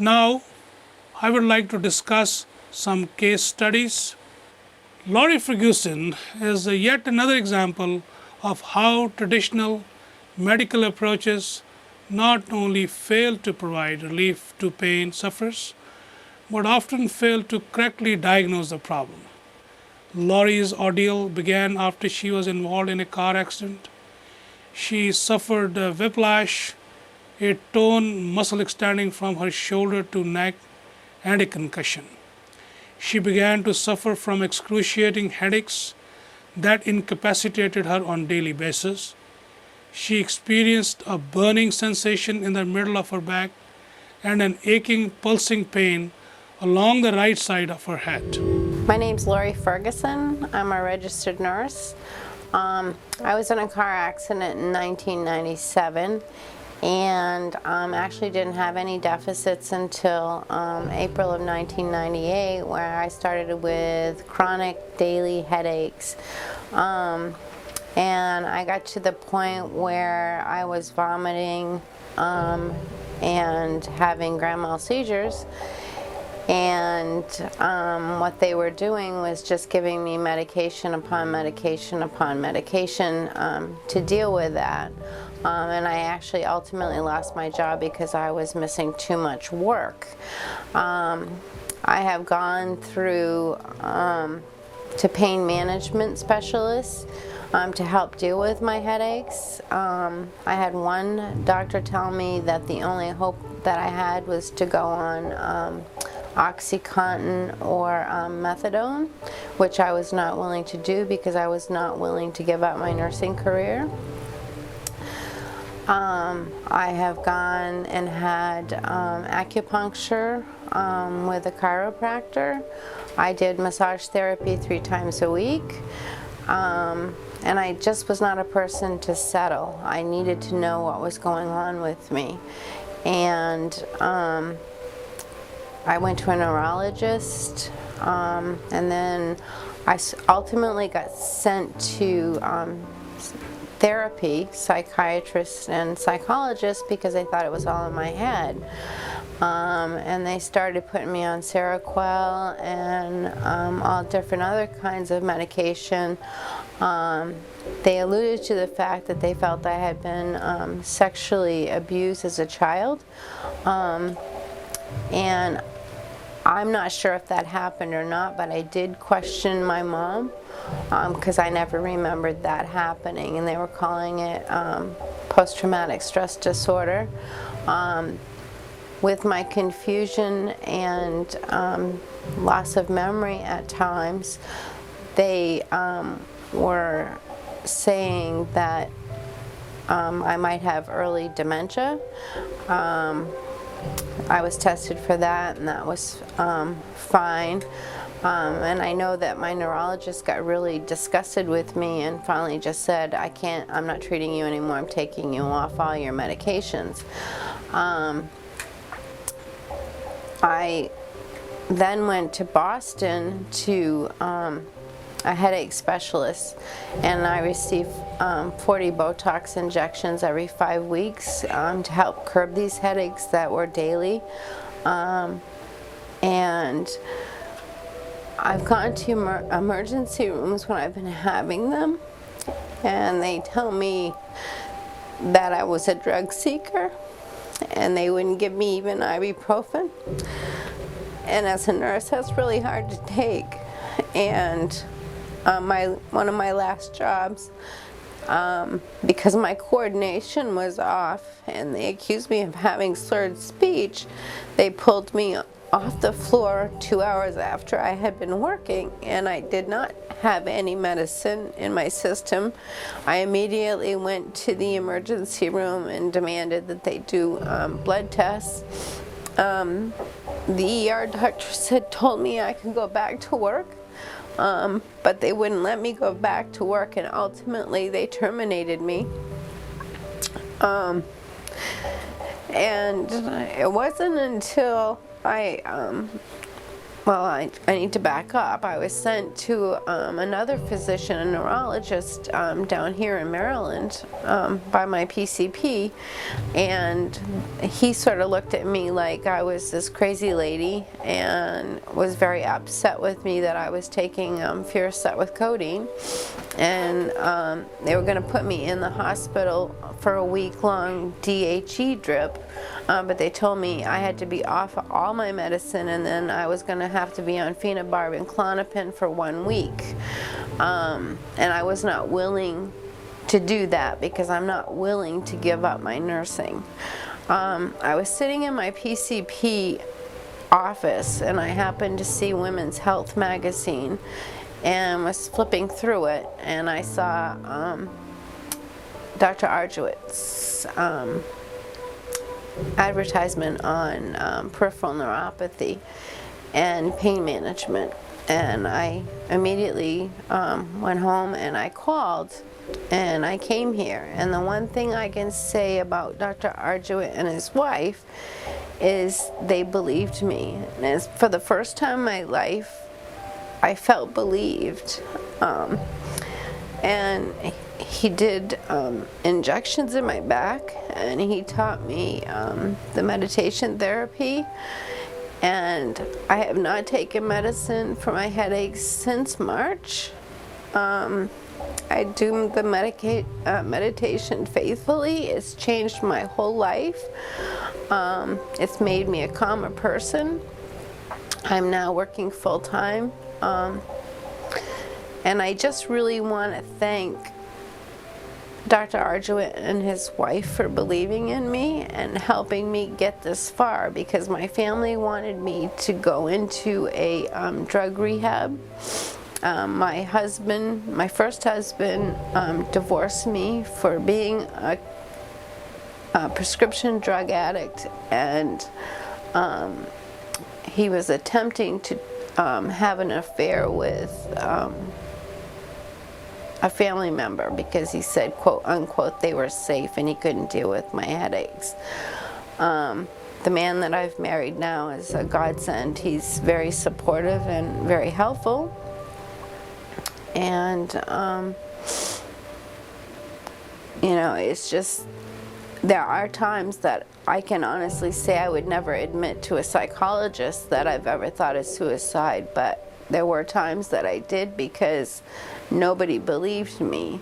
Now, I would like to discuss some case studies. Laurie Ferguson is yet another example of how traditional medical approaches not only fail to provide relief to pain sufferers, but often fail to correctly diagnose the problem. Laurie's ordeal began after she was involved in a car accident. She suffered whiplash, a torn muscle extending from her shoulder to neck, and a concussion. She began to suffer from excruciating headaches that incapacitated her on a daily basis. She experienced a burning sensation in the middle of her back and an aching, pulsing pain along the right side of her head. My name's Laurie Ferguson. I'm a registered nurse. I was in a car accident in 1997 and actually didn't have any deficits until April of 1998, where I started with chronic daily headaches. And I got to the point where I was vomiting and having grand mal seizures. And what they were doing was just giving me medication upon medication upon medication to deal with that. And I actually ultimately lost my job because I was missing too much work. I have gone through to pain management specialists to help deal with my headaches. I had one doctor tell me that the only hope that I had was to go on OxyContin or methadone, which I was not willing to do because I was not willing to give up my nursing career. I have gone and had acupuncture with a chiropractor. I did massage therapy 3 times a week. And I just was not a person to settle. I needed to know what was going on with me. And I went to a neurologist, and then I ultimately got sent to therapy, psychiatrists and psychologists, because they thought it was all in my head. And they started putting me on Seroquel and all different other kinds of medication. They alluded to the fact that they felt I had been sexually abused as a child. And I'm not sure if that happened or not, but I did question my mom because I never remembered that happening, and they were calling it post-traumatic stress disorder. With my confusion and loss of memory at times, they were saying that I might have early dementia. I was tested for that, and that was fine. And I know that my neurologist got really disgusted with me and finally just said, I'm not treating you anymore, I'm taking you off all your medications. I then went to Boston to a headache specialist, and I received 40 Botox injections every 5 weeks to help curb these headaches that were daily. And I've gone to emergency rooms when I've been having them, and they tell me that I was a drug seeker, and they wouldn't give me even ibuprofen. And as a nurse, that's really hard to take. And one of my last jobs, because my coordination was off and they accused me of having slurred speech, they pulled me off the floor 2 hours after I had been working, and I did not have any medicine in my system. I immediately went to the emergency room and demanded that they do blood tests. The ER doctor told me I could go back to work, but they wouldn't let me go back to work, and ultimately they terminated me. And it wasn't until I well, I need to back up. I was sent to another physician, a neurologist down here in Maryland by my PCP, and he sort of looked at me like I was this crazy lady and was very upset with me that I was taking Fioricet with codeine, and they were going to put me in the hospital for a week-long DHE drip, but they told me I had to be off of all my medicine, and then I was going to have to be on phenobarb and Klonopin for 1 week. And I was not willing to do that because I'm not willing to give up my nursing. I was sitting in my PCP office, and I happened to see Women's Health magazine and was flipping through it, and I saw Dr. Ajrawat's advertisement on peripheral neuropathy and pain management, and I immediately went home and I called and I came here. And the one thing I can say about Dr. Ajrawat and his wife is they believed me. And for the first time in my life, I felt believed. And he did injections in my back, and he taught me the meditation therapy, and I have not taken medicine for my headaches since March. I do the meditation faithfully. It's changed my whole life. It's made me a calmer person. I'm now working full-time. And I just really want to thank Dr. Ajrawat and his wife for believing in me and helping me get this far, because my family wanted me to go into a drug rehab. My first husband, divorced me for being a prescription drug addict, and he was attempting to have an affair with a family member because he said, quote unquote, they were safe and he couldn't deal with my headaches. The man that I've married now is a godsend. He's very supportive and very helpful. And, you know, it's just, there are times that I can honestly say I would never admit to a psychologist that I've ever thought of suicide, but there were times that I did because nobody believed me.